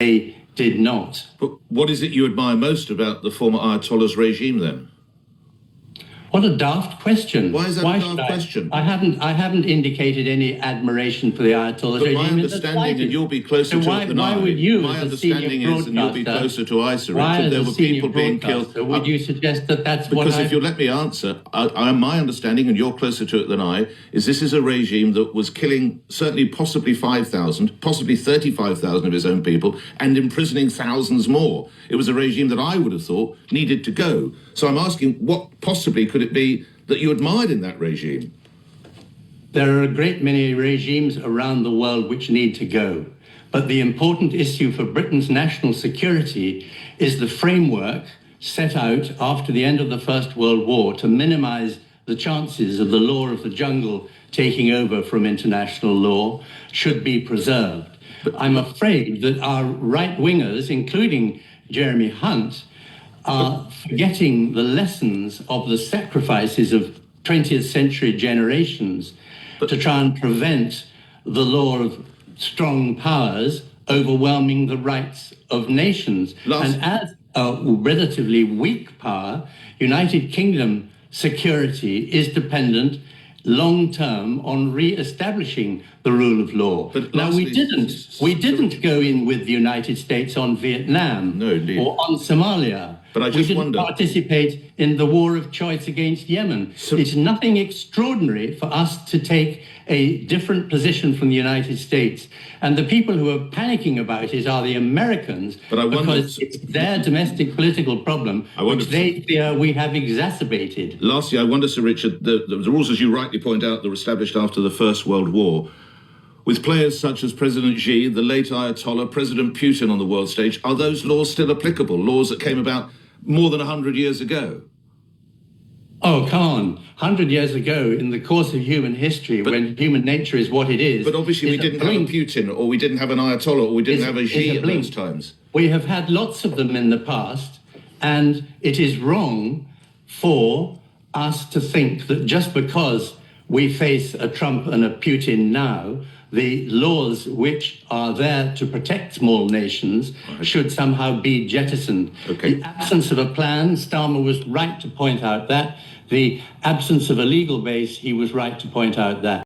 they did not. But what is it you admire most about the former Ayatollah's regime, then? What a daft question. Why is that a daft question? I haven't indicated any admiration for the Ayatollah's regime. My understanding, and you'll be closer to it than I. Why would you, my understanding is, and you'll be closer to ISA, Richard, there were people being killed. Would you suggest that that's what Because if you let me answer, my understanding, and you're closer to it than I, is this is a regime that was killing certainly possibly 5,000, possibly 35,000 of his own people, and imprisoning thousands more. It was a regime that I would have thought needed to go. So I'm asking, what possibly could it be that you admired in that regime? There are a great many regimes around the world which need to go. But the important issue for Britain's national security is the framework set out after the end of the First World War to minimize the chances of the law of the jungle taking over from international law should be preserved. I'm afraid that our right-wingers, including Jeremy Hunt, are forgetting the lessons of the sacrifices of 20th century generations to try and prevent the law of strong powers overwhelming the rights of nations. And as a relatively weak power, United Kingdom security is dependent long-term on re-establishing the rule of law. But now, we didn't go in with the United States on Vietnam or on Somalia. But I just we didn't participate in the war of choice against Yemen. It's nothing extraordinary for us to take a different position from the United States. And the people who are panicking about it are the Americans, because it's their domestic political problem, which they fear we have exacerbated. Lastly, I wonder, Sir Richard, the rules, as you rightly point out, that were established after the First World War, with players such as President Xi, the late Ayatollah, President Putin on the world stage, are those laws still applicable? Laws that came about more than 100 years ago? Oh, come on. 100 years ago, in the course of human history, when human nature is what it is... But obviously we didn't have a Putin, or we didn't have an Ayatollah, or we didn't have a Xi at those times. We have had lots of them in the past, and it is wrong for us to think that just because we face a Trump and a Putin now, the laws which are there to protect small nations should somehow be jettisoned. The absence of a plan, Starmer was right to point out that. The absence of a legal base, he was right to point out that.